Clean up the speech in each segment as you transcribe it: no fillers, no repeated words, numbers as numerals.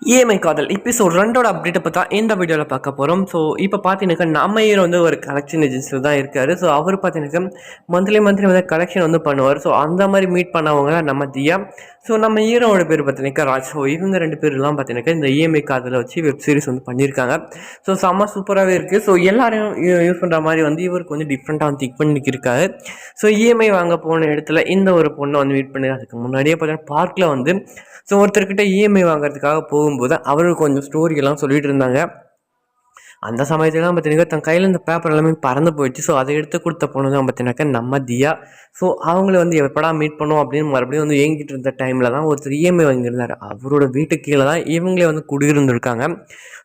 EMI காதல் episode 2ஓட அப்டேட்டை பார்த்தா இந்த வீடியோவில் பார்க்க போகிறோம். ஸோ இப்போ பார்த்தீங்கன்னாக்கா நம்ம ஹீரோ வந்து ஒரு கலெக்ஷன் ஏஜென்சியில் தான் இருக்கார். ஸோ அவர் பார்த்தீங்கன்னாக்கா மந்த்லி வந்து கலெக்ஷன் வந்து பண்ணுவார். ஸோ அந்த மாதிரி மீட் பண்ணவங்க நம்ம தியா. ஸோ நம்ம ஹீரோவோட பேர் பார்த்தீங்கன்னாக்கா ராஜ். ஸோ இவங்க 2 பேர்லாம் பார்த்தீங்கன்னாக்கா இந்த இஎம்ஐ காதலை வச்சு வெப் சீரிஸ் வந்து பண்ணியிருக்காங்க. ஸோ செம்ம சூப்பராகவே இருக்குது. ஸோ எல்லாரையும் யூஸ் பண்ணுற மாதிரி வந்து இவருக்கு வந்து டிஃப்ரெண்ட்டாக வந்து திங்க் பண்ணிக்கிருக்காரு. ஸோ இஎம்ஐ வாங்க போன இடத்துல இந்த ஒரு பொண்ணை வந்து மீட் பண்ணி அதுக்கு முன்னாடியே பார்த்தீங்கன்னா பார்க்கில் வந்து ஸோ ஒருத்தர்கிட்ட இஎம்ஐ வாங்குறதுக்காக போகும்போது அவருக்கு கொஞ்சம் ஸ்டோரியெல்லாம் சொல்லிட்டு இருந்தாங்க. அந்த சமயத்துலாம் பார்த்தீங்கன்னா தன் கையில் இந்த பேப்பர் எல்லாமே பறந்து போயிடுச்சு. ஸோ அதை எடுத்து கொடுத்த பொண்ணு தான் பார்த்தீங்கன்னாக்கா நம்ம தியா. ஸோ அவங்கள வந்து எப்படா மீட் பண்ணோம் அப்படின்னு மறுபடியும் வந்து ஏங்கிட்டு இருந்த டைமில் தான் ஒருத்தர் இஎம்ஐ வாங்கியிருந்தார். அவரோட வீட்டுக்கு கீழே தான் இவங்களே வந்து குடியிருந்துருக்காங்க.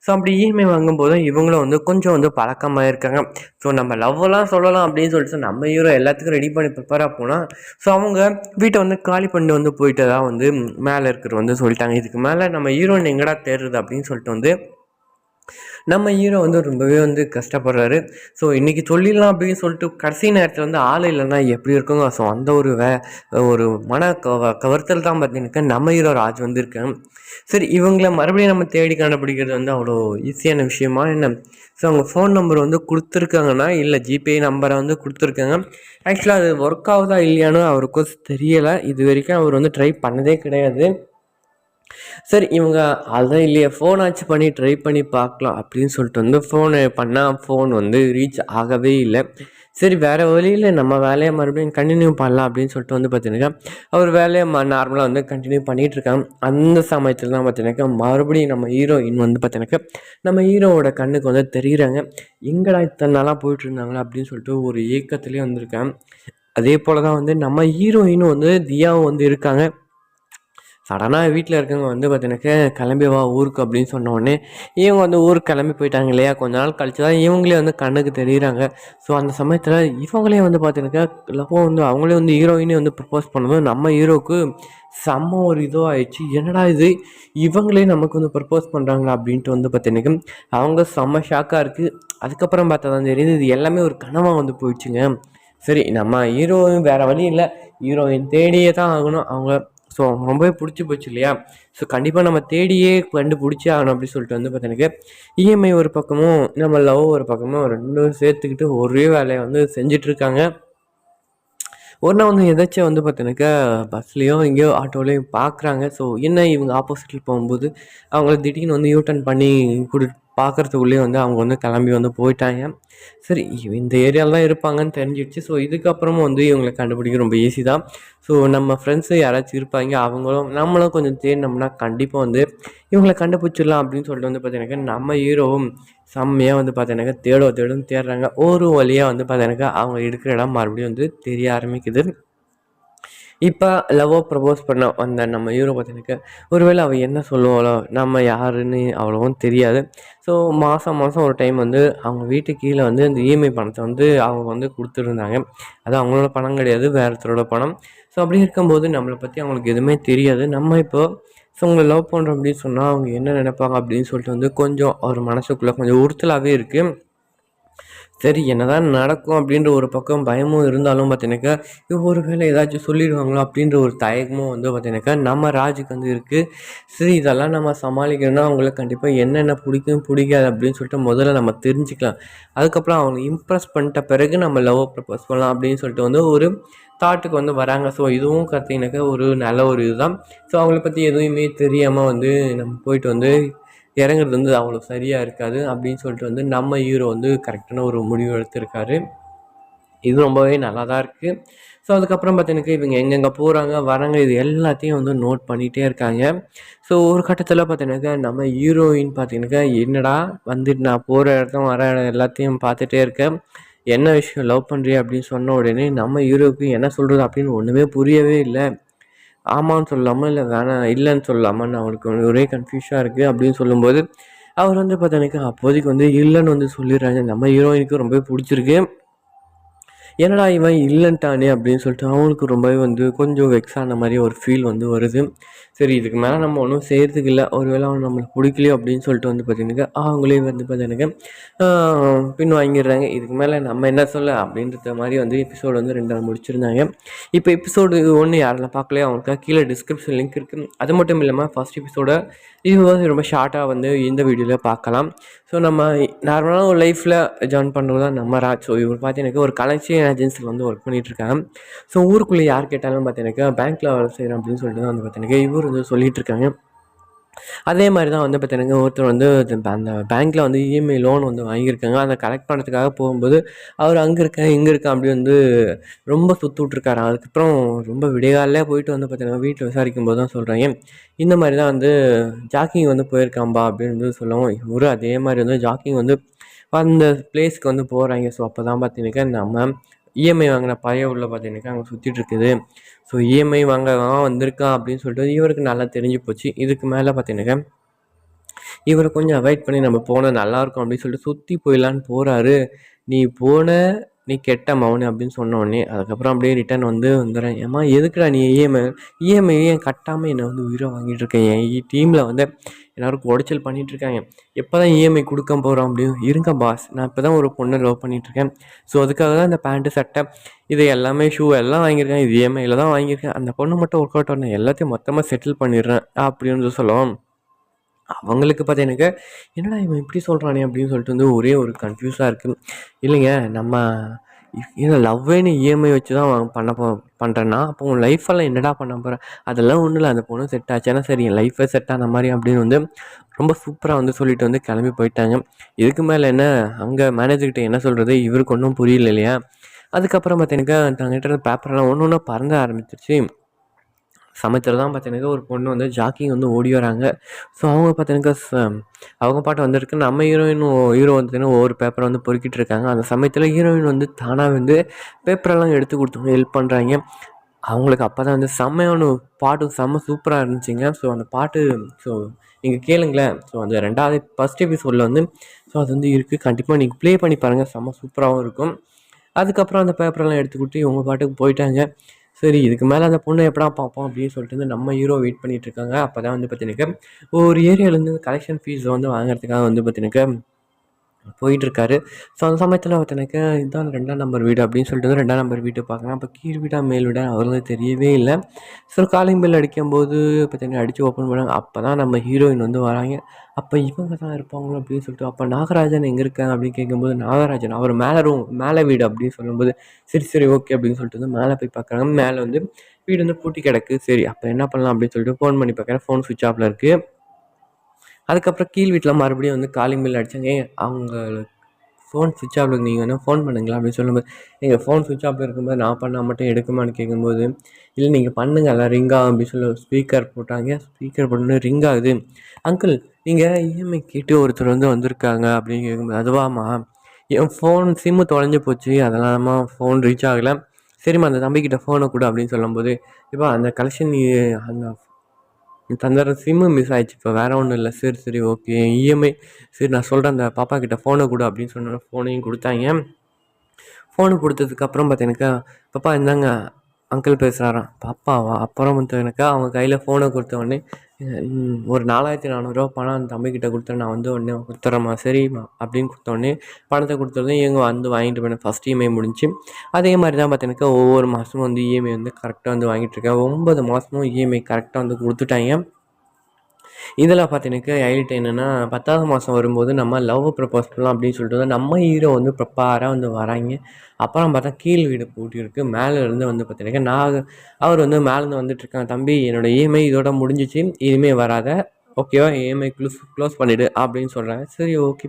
ஸோ அப்படி இஎம்ஐ வாங்கும்போது இவங்களும் வந்து கொஞ்சம் வந்து பழக்கமாக இருக்காங்க. ஸோ நம்ம லவ்வெல்லாம் சொல்லலாம் அப்படின்னு சொல்லிட்டு நம்ம ஹீரோ எல்லாத்துக்கும் ரெடி பண்ணி ப்ரிப்பேராக போனால் ஸோ அவங்க வீட்டை வந்து காலி பண்ணி வந்து போயிட்டு தான் வந்து மேலே இருக்கிற வந்து சொல்லிட்டாங்க. இதுக்கு மேலே நம்ம ஹீரோயின் எங்கடா தேடுறது அப்படின்னு சொல்லிட்டு வந்து நம்ம ஹீரோ வந்து ரொம்பவே வந்து கஷ்டப்படுறாரு. ஸோ இன்றைக்கி சொல்லிடலாம் அப்படின்னு சொல்லிட்டு கடைசி நேரத்தில் வந்து ஆள் இல்லைன்னா எப்படி இருக்குங்க. ஸோ அந்த ஒரு கவர்த்தல் தான் பார்த்தீங்கன்னாக்கா நம்ம ஹீரோ ராஜ் வந்து இருக்காங்க. சரி, இவங்கள மறுபடியும் நம்ம தேடி கண்டுபிடிக்கிறது வந்து அவ்வளோ ஈஸியான விஷயமா என்ன? ஸோ அவங்க ஃபோன் நம்பர் வந்து கொடுத்துருக்காங்கன்னா இல்லை ஜிபே நம்பரை வந்து கொடுத்துருக்காங்க. ஆக்சுவலாக அது ஒர்க் ஆகுதா இல்லையானு அவருக்கும் தெரியலை. இது வரைக்கும் அவர் வந்து ட்ரை பண்ணதே கிடையாது. சரி, இவங்க அதுதான் இல்லையா ஃபோன் ஆச்சு பண்ணி ட்ரை பண்ணி பார்க்கலாம் அப்படின்னு சொல்லிட்டு வந்து ஃபோனு பண்ணால் ஃபோன் வந்து ரீச் ஆகவே இல்லை. சரி, வேறு வழியில் நம்ம வேலையை மறுபடியும் கண்டினியூ பண்ணலாம் அப்படின்னு சொல்லிட்டு வந்து பார்த்தீங்கன்னா அவர் வேலையை நார்மலாக வந்து கண்டினியூ பண்ணிகிட்ருக்காங்க. அந்த சமயத்தில் தான் பார்த்தீங்கன்னாக்கா மறுபடியும் நம்ம ஹீரோயின் வந்து பார்த்தீங்கன்னாக்கா நம்ம ஹீரோவோட கண்ணுக்கு வந்து தெரிகிறாங்க. எங்கடா இத்தனை நாளாக போயிட்டுருந்தாங்களா அப்படின்னு சொல்லிட்டு ஒரு ஏக்கத்துலேயே வந்திருக்கேன். அதே போல் தான் வந்து நம்ம ஹீரோயினும் வந்து தியாவும் வந்து இருக்காங்க. சடனாக வீட்டில் இருக்கவங்க வந்து பார்த்தீங்கன்னாக்கா கிளம்பி வா ஊருக்கு அப்படின்னு சொன்ன உடனே இவங்க வந்து ஊருக்கு கிளம்பி போயிட்டாங்க இல்லையா. கொஞ்ச நாள் கழிச்சு தான் இவங்களே வந்து கண்ணுக்கு தெரியுறாங்க. ஸோ அந்த சமயத்தில் இவங்களே வந்து பார்த்தீங்கன்னாக்கா லவ் வந்து அவங்களே வந்து ஹீரோயினே வந்து ப்ரப்போஸ் பண்ணதும் நம்ம ஹீரோவுக்கு செம்ம ஒரு இதோ ஆயிடுச்சு. என்னடா இது, இவங்களே நமக்கு வந்து ப்ரப்போஸ் பண்ணுறாங்களா அப்படின்ட்டு வந்து பார்த்தீங்கன்னாக்கா அவங்க செம்ம ஷாக்காக இருக்குது. அதுக்கப்புறம் பார்த்தா தான் தெரியுது இது எல்லாமே ஒரு கனவாக வந்து போயிடுச்சுங்க. சரி, நம்ம ஹீரோயின் வேறு வழி இல்லை, ஹீரோயின் தேடியே தான் ஆகணும் அவங்க. ஸோ ரொம்பவே பிடிச்சி போச்சு இல்லையா. ஸோ கண்டிப்பாக நம்ம தேடியே கண்டுபிடிச்சே ஆகணும் அப்படின்னு சொல்லிட்டு வந்து பார்த்தீங்கன்னா இஎம்ஐ ஒரு பக்கமும் நம்ம லவ் ஒரு பக்கமும் ரெண்டும் சேர்த்துக்கிட்டு ஒரே வேலையை வந்து செஞ்சிட்ருக்காங்க. ஒரு நாள் வந்து எதாச்சும் வந்து பார்த்தீங்கன்னாக்கா பஸ்லேயோ எங்கேயோ ஆட்டோலேயும் பார்க்குறாங்க. ஸோ என்ன இவங்க ஆப்போசிட்டில் போகும்போது அவங்கள திடீர்னு வந்து யூட்டன் பண்ணி பார்க்குறதுக்குள்ளேயே வந்து அவங்க வந்து கிளம்பி வந்து போயிட்டாங்க. சரி, இந்த ஏரியாவில் தான் இருப்பாங்கன்னு தெரிஞ்சிடுச்சு. ஸோ இதுக்கப்புறமும் வந்து இவங்களை கண்டுபிடிக்க ரொம்ப ஈஸி தான். ஸோ நம்ம ஃப்ரெண்ட்ஸு யாராச்சும் இருப்பாங்க, அவங்களும் நம்மளும் கொஞ்சம் தேடினோம்னா கண்டிப்பாக வந்து இவங்களை கண்டுபிடிச்சிடலாம் அப்படின்னு சொல்லிட்டு வந்து பார்த்தீங்கன்னாக்கா நம்ம ஹீரோவும் செம்மையாக வந்து பார்த்தீங்கன்னாக்கா தேடுன்னு தேடுறாங்க. ஒரு வழியாக வந்து பார்த்தீங்கன்னாக்கா அவங்க இருக்கிற இடம் மறுபடியும் வந்து தெரிய ஆரம்பிக்குது. இப்போ லவ்வோ ப்ரப்போஸ் பண்ண வந்த நம்ம ஹீரோ பார்த்தீங்கன்னாக்கா ஒருவேளை அவள் என்ன சொல்லுவாளோ, நம்ம யாருன்னு அவ்வளோவும் தெரியாது. ஸோ மாதம் ஒரு டைம் வந்து அவங்க வீட்டுக்கு கீழே வந்து அந்த இஎம்ஐ பணத்தை வந்து அவங்க வந்து கொடுத்துருந்தாங்க. அது அவங்களோட பணம் கிடையாது, வேறு ஒருத்தரோட பணம். ஸோ அப்படி இருக்கும்போது நம்மளை பற்றி அவங்களுக்கு எதுவுமே தெரியாது. நம்ம இப்போது ஸோ உங்களை லவ் பண்ணுறோம் அப்படின்னு சொன்னால் அவங்க என்ன நினைப்பாங்க அப்படின்னு சொல்லிட்டு வந்து கொஞ்சம் ஒரு மனசுக்குள்ளே கொஞ்சம் உறுத்தலாகவே இருக்குது. சரி, என்னதான் நடக்கும் அப்படின்ற ஒரு பக்கம் பயமும் இருந்தாலும் பார்த்தீங்கன்னாக்கா ஒரு வேளை ஏதாச்சும் சொல்லிடுவாங்களோ அப்படின்ற ஒரு தயக்கமும் வந்து பார்த்தீங்கன்னாக்கா நம்ம ராஜுக்கு வந்து இருக்குது. சரி, இதெல்லாம் நம்ம சமாளிக்கணும்னா அவங்களுக்கு கண்டிப்பாக என்னென்ன பிடிக்கும் பிடிக்காது அப்படின்னு சொல்லிட்டு முதல்ல நம்ம தெரிஞ்சுக்கலாம். அதுக்கப்புறம் அவங்க இம்ப்ரெஸ் பண்ணிட்ட பிறகு நம்ம லவ் ப்ரப்போஸ் பண்ணலாம் அப்படின்னு சொல்லிட்டு வந்து ஒரு தாட்டுக்கு வந்து வராங்க. ஸோ இதுவும் பார்த்தீங்கன்னாக்கா ஒரு நல்ல ஒரு இதுதான். ஸோ அவங்கள பற்றி எதுவுமே தெரியாமல் வந்து நம்ம போயிட்டு வந்து இறங்குறது வந்து அவ்வளோ சரியாக இருக்காது அப்படின்னு சொல்லிட்டு வந்து நம்ம ஹீரோ வந்து கரெக்டான ஒரு முடிவு எடுத்திருக்காரு. இது ரொம்பவே நல்லா தான் இருக்குது. ஸோ அதுக்கப்புறம் பார்த்தீங்கன்னா இவங்க எங்கெங்கே போகிறாங்க வராங்க இது எல்லாத்தையும் வந்து நோட் பண்ணிகிட்டே இருக்காங்க. ஸோ ஒரு கட்டத்தில் பார்த்தீங்கன்னாக்கா நம்ம ஹீரோயின் பார்த்தீங்கன்னாக்கா என்னடா வந்துட்டு நான் போகிற இடத்துல வர இடம் எல்லாத்தையும் பார்த்துட்டே இருக்கேன், என்ன விஷயம் லவ் பண்ணுறியா அப்படின்னு சொன்ன உடனே நம்ம ஹீரோவுக்கு என்ன சொல்கிறது அப்படின்னு ஒன்றுமே புரியவே இல்லை. ஆமான்னு சொல்லலாமா இல்லை வேணாம் இல்லைன்னு சொல்லலாமான்னு அவனுக்கு ஒரே கன்ஃபியூஷனாக இருக்குது. அப்படின்னு சொல்லும்போது அவர் வந்து பார்த்தீங்கன்னாக்கா அப்போதைக்கு வந்து இல்லைன்னு வந்து சொல்லிடுறாங்க. நம்ம ஹீரோயினுக்கு ரொம்பவே பிடிச்சிருக்கு. என்னடா இவன் இல்லைன்ட்டானே அப்படின்னு சொல்லிட்டு அவங்களுக்கு ரொம்பவே வந்து கொஞ்சம் வெக்ஸ் ஆன மாதிரி ஒரு ஃபீல் வந்து வருது. சரி இதுக்கு மேலே நம்ம ஒன்றும் செய்கிறதுக்கு இல்லை, ஒருவேளை அவன் நம்மளுக்கு பிடிக்கலையோ அப்படின்னு சொல்லிட்டு வந்து பார்த்தீங்கன்னாக்கா அவங்களே வந்து பார்த்தீங்கன்னாக்கா பின் வாங்கிடுறாங்க. இதுக்கு மேலே நம்ம என்ன சொல்ல அப்படின்ற மாதிரி வந்து எபிசோடு வந்து 2 நாள் முடிச்சிருந்தாங்க. இப்போ எபிசோடு 1 யாரெல்லாம் பார்க்கலையோ அவங்களுக்காக கீழே டிஸ்கிரிப்ஷன் லிங்க் இருக்குது. அது மட்டும் இல்லாமல் ஃபஸ்ட் எபிசோட இது வந்து ரொம்ப ஷார்ட்டாக வந்து இந்த வீடியோவில் பார்க்கலாம். ஸோ நம்ம நார்மலான ஒரு லைஃப்பில் ஜாயின் பண்ணுறது தான் நம்ம ராஜ். ஸோ இவர் பார்த்தீங்கன்னாக்கா ஒரு கலெக்ஷன் ஏஜென்சியில் வந்து ஒர்க் பண்ணிகிட்ருக்காங்க. ஸோ ஊருக்குள்ளே யார் கேட்டாலும் பார்த்தீங்கன்னாக்கா பேங்க்கில் வேலை செய்கிறேன் அப்படின்னு சொல்லிட்டு தான் வந்து பார்த்தீங்கன்னாக்கா இவர் வந்து சொல்லிகிட்டு இருக்காங்க. அதே மாதிரி தான் வந்து பார்த்தீங்கன்னா ஒருத்தர் வந்து அந்த பேங்க்கில் வந்து இஎம்ஐ லோன் வந்து வாங்கியிருக்காங்க. அதை கலெக்ட் பண்ணுறதுக்காக போகும்போது அவர் அங்கே இருக்கேன் இங்கே இருக்கேன் அப்படி வந்து ரொம்ப சுற்றி விட்ருக்காரு. அதுக்கப்புறம் ரொம்ப விடியகாலையிலே போயிட்டு வந்து பார்த்தீங்கன்னா வீட்டில் விசாரிக்கும் போது தான் சொல்கிறாங்க, இந்த மாதிரி தான் வந்து ஜாக்கிங் வந்து போயிருக்காம்பா அப்படின்னு வந்து சொல்லவும் இவரு அதே மாதிரி வந்து ஜாக்கிங் வந்து அந்த பிளேஸ்க்கு வந்து போகிறாங்க. ஸோ அப்போ தான் பார்த்தீங்கன்னாக்கா நம்ம இஎம்ஐ வாங்கின பையன் உள்ள பார்த்தீங்கன்னாக்கா அங்கே சுற்றிட்டு இருக்குது. ஸோ இஎம்ஐ வாங்க வந்திருக்கான் அப்படின்னு சொல்லிட்டு இவருக்கு நல்லா தெரிஞ்சு போச்சு. இதுக்கு மேலே பார்த்தீங்கன்னாக்கா இவரை கொஞ்சம் அவாய்ட் பண்ணி நம்ம போனால் நல்லாயிருக்கும் அப்படின்னு சொல்லிட்டு சுற்றி போயிடலான்னு போகிறாரு. நீ போன நீ கெட்ட மவனு அப்படின்னு சொன்ன உடனே அதுக்கப்புறம் அப்படியே ரிட்டர்ன் வந்து வந்துடுறேன். ஏம்மா எதுக்குடா நீ இஎம்ஐ ஏன் கட்டாமல் என்னை வந்து உயிரை வாங்கிட்டு இருக்கேன். என் டீமில் வந்து எல்லாருக்கும் உடைச்சல் பண்ணிகிட்ருக்காங்க. எப்போ தான் இஎம்ஐ கொடுக்க போகிறோம் அப்படின்னு இருங்க பாஸ், நான் இப்போ தான் ஒரு பொண்ணை லவ் பண்ணிகிட்ருக்கேன். ஸோ அதுக்காக தான் இந்த பேண்ட்டு சட்டை இது எல்லாமே ஷூ எல்லாம் வாங்கியிருக்கேன். இது இஎம்ஐயில் தான் வாங்கியிருக்கேன். அந்த பொண்ணு மட்டும் ஒர்க் அவுட் ஆகணும், எல்லாத்தையும் மொத்தமாக செட்டில் பண்ணிடுறேன் அப்படின்னு சொல்லுவோம். அவங்களுக்கு பார்த்தீங்கன்னாக்கா என்னடா இவன் இப்படி சொல்கிறானே அப்படின்னு சொல்லிட்டு வந்து ஒரே ஒரு கன்ஃபியூஸாக இருக்குது. இல்லைங்க நம்ம ஏன்னா லவ்வேன்னு இஎம்ஐ வச்சு தான் பண்ணுறேன்னா அப்போ உன் லைஃப்பெல்லாம் என்னடா பண்ண போகிறேன். அதெல்லாம் ஒன்றும் இல்லை, அந்த பொண்ணு செட் ஆச்சுன்னா சரி என் லைஃபே செட் ஆன மாதிரி அப்படின்னு வந்து ரொம்ப சூப்பராக வந்து சொல்லிட்டு வந்து கிளம்பி போயிட்டாங்க. இதுக்கு மேலே என்ன அங்கே மேனேஜர்கிட்ட என்ன சொல்கிறது, இவருக்கு ஒன்றும் புரியல இல்லையா. அதுக்கப்புறம் பார்த்தீங்கன்னாக்கா தங்கிட்ட பேப்பர்லாம் ஒன்று ஒன்றா பறந்த ஆரம்பிச்சிருச்சு. சமயத்தில் தான் பார்த்தீங்கன்னாக்கா ஒரு பொண்ணு வந்து ஜாக்கிங் வந்து ஓடி வராங்க. ஸோ அவங்க பார்த்தீங்கன்னாக்கா அவங்க பாட்டு வந்திருக்கு. நம்ம ஹீரோ வந்து ஒவ்வொரு பேப்பரை வந்து பொறுக்கிட்டு இருக்காங்க. அந்த சமயத்தில் ஹீரோயின் வந்து தானாக வந்து பேப்பரெல்லாம் எடுத்து கொடுத்தவங்க ஹெல்ப் பண்ணுறாங்க. அவங்களுக்கு அப்போ தான் வந்து செம்மையான பாட்டு செம்ம சூப்பராக இருந்துச்சுங்க. ஸோ அந்த பாட்டு ஸோ நீங்கள் கேளுங்களேன். ஸோ அந்த 2வது ஃபஸ்ட் எபிசோடில் வந்து ஸோ அது வந்து இருக்குது, கண்டிப்பாக நீங்கள் ப்ளே பண்ணி பாருங்கள், செம்ம சூப்பராகவும் இருக்கும். அதுக்கப்புறம் அந்த பேப்பரெல்லாம் எடுத்து கொடுத்து இவங்க பாட்டுக்கு போயிட்டாங்க. சரி இதுக்கு மேலே அந்த பொண்ணை எப்படா பார்ப்போம் அப்படின்னு சொல்லிட்டு வந்து நம்ம ஹீரோ வெயிட் பண்ணிகிட்ருக்காங்க. அப்போ தான் வந்து பார்த்தீங்கன்னாக்கா ஒரு ஏரியாவிலேருந்து கலெக்ஷன் ஃபீஸ் வந்து வாங்குறதுக்காக வந்து பார்த்தீங்கன்னாக்கா போயிட்டுருக்காரு. ஸோ அந்த சமயத்தில் பார்த்தீங்கன்னாக்கா இதுதான் 2ஆம் நம்பர் வீடு அப்படின்னு சொல்லிட்டு 2ஆம் நம்பர் வீட்டை பார்க்கலாம். அப்போ கீழ் வீடா மேல் வீடா அவங்களுக்கு தெரியவே இல்லை. ஸோ காலிங் பெல் அடிக்கும்போது பார்த்தீங்கன்னா அடித்து ஓப்பன் பண்ணாங்க. அப்போ தான் நம்ம ஹீரோயின் வந்து வராங்க. அப்போ இவங்க தான் இருப்பாங்களோ அப்படின்னு சொல்லிட்டு அப்போ நாகராஜன் எங்கே இருக்காங்க அப்படின்னு கேட்கும்போது நாகராஜன் அவர் மேலே வீடு அப்படின்னு சொல்லும்போது சரி சரி ஓகே அப்படின்னு சொல்லிட்டு வந்து மேலே போய் பார்க்குறாங்க. மேலே வந்து வீடு வந்து பூட்டி கிடக்கு. சரி அப்போ என்ன பண்ணலாம் அப்படின்னு சொல்லிட்டு ஃபோன் பண்ணி பார்க்குறேன். ஃபோன் சுவிட்ச் ஆஃபில் இருக்குது. அதுக்கப்புறம் கீழ் வீட்டில் மறுபடியும் வந்து காலிங் பெல் அடித்தாங்க. அவங்க ஃபோன் சுவிட்ச் ஆஃபில் இருக்குது, நீங்கள் வேணால் ஃபோன் பண்ணுங்களா அப்படின்னு சொல்லும்போது எங்கள் ஃபோன் சுவிட்ச் ஆஃபில் இருக்கும்போது நான் பண்ணால் மட்டும் எடுக்குமான்னு கேட்கும்போது இல்லை நீங்கள் பண்ணுங்கள் எல்லாம் ரிங் ஆகும் அப்படின்னு சொல்லி ஸ்பீக்கர் போட்டாங்க. ஸ்பீக்கர் போட்டு ரிங் ஆகுது. அங்கிள் நீங்கள் இஎம்ஐ கேட்டு ஒருத்தர் வந்து வந்திருக்காங்க அப்படின்னு கேட்கும்போது அதுவாம்மா என் ஃபோன் சிம்மு தொலைஞ்சு போச்சு, அதெல்லாமா ஃபோன் ரீச் ஆகலை. சரிம்மா அந்த தம்பிக்கிட்ட ஃபோனை கொடு அப்படின்னு சொல்லும்போது இப்போ அந்த கலெக்ஷன் அந்த தந்துடுற சிம்மு மிஸ் ஆயிடுச்சு, இப்போ வேறு ஒன்றும் இல்லை. சரி சரி ஓகே இஎம்ஐ சரி நான் சொல்கிறேன் அந்த பாப்பா கிட்ட ஃபோனை கொடு அப்படின்னு சொன்னோன்னே ஃபோனையும் கொடுத்தாங்க. ஃபோனு கொடுத்ததுக்கப்புறம் பார்த்தீங்கன்னாக்கா பாப்பா இந்தாங்க அங்கிள் பேசுகிறாராம். பாப்பாவா? அப்புறம் பார்த்தீங்கன்னாக்கா அவங்க கையில் ஃபோனை கொடுத்த உடனே ஒரு 4400 பணம் அந்த தம்பிக்கிட்ட கொடுத்தேன், நான் வந்து உடனே கொடுத்துட்றேம்மா சரிம்மா அப்படின்னு கொடுத்தோடனே பணத்தை கொடுத்தோடனே இவங்க வந்து வாங்கிட்டு போனேன். ஃபஸ்ட் இஎம்ஐ முடிஞ்சு அதே மாதிரி தான் பார்த்தீங்கன்னாக்கா ஒவ்வொரு மாதமும் வந்து இஎம்ஐ வந்து கரெக்டாக வந்து வாங்கிட்டுருக்கேன். 9 மாதமும் இஎம்ஐ கரெக்டாக வந்து கொடுத்துட்டாங்க. இதில் பார்த்தீங்கன்னாக்கா ஹைலைட் என்னென்னா 10வது மாதம் வரும்போது நம்ம லவ் ப்ரப்போஸ் பண்ணலாம் அப்படின்னு சொல்லிட்டு நம்ம ஹீரோ வந்து ப்ரிப்பேராக வந்து வராங்க. அப்புறம் பார்த்தா கீழ் வீடு பூட்டியிருக்கு. மேலேருந்து வந்து பார்த்தீங்கன்னாக்கா அவர் வந்து மேலேருந்து வந்துட்டுருக்காங்க. தம்பி என்னோடய இஎம்ஐ இதோட முடிஞ்சிச்சு, இனிமேல் வராத ஓகேவா, இஎம்ஐ க்ளோஸ் பண்ணிவிடு அப்படின்னு சொல்கிறாங்க. சரி ஓகே.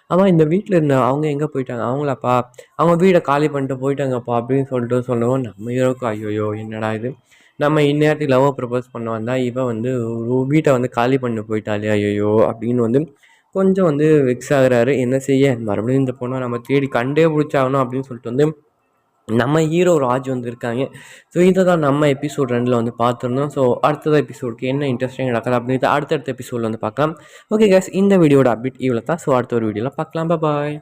ஆமாம் இந்த வீட்டில் இருந்த அவங்க எங்கே போயிட்டாங்க? அவங்களாப்பா அவங்க வீடை காலி பண்ணிட்டு போயிட்டாங்கப்பா அப்படின்னு சொல்லிட்டு சொல்லுவோம். நம்ம ஹீரோக்கு ஐயோயோ என்னடா இது, நம்ம இந்நேரத்துக்கு லவ்வை ப்ரப்போஸ் பண்ண வந்தால் இவன் வந்து ஒரு வீட்டை வந்து காலி பண்ண போயிட்டாலே ஐயோ அப்படின்னு வந்து கொஞ்சம் வந்து வெக்ஸ் ஆகுறாரு. என்ன செய்ய, மறுபடியும் இந்த பொண்ணை நம்ம தேடி கண்டே பிடிச்சாகணும் அப்படின்னு சொல்லிட்டு வந்து நம்ம ஹீரோ ராஜ் வந்து இருக்காங்க. ஸோ இதை தான் நம்ம எபிசோட் 2ல் வந்து பார்த்துருந்தோம். ஸோ அடுத்தது எபிசோடுக்கு என்ன இன்ட்ரெஸ்டிங் நடக்குது அப்படின்ட்டு அடுத்தடுத்த எபிசோடில் வந்து பார்க்கலாம். ஓகே கேஸ், இந்த வீடியோட அப்டேட் இவ்வளோ தான். ஸோ அடுத்த ஒரு வீடியோவில் பார்க்கலாம். பாய்.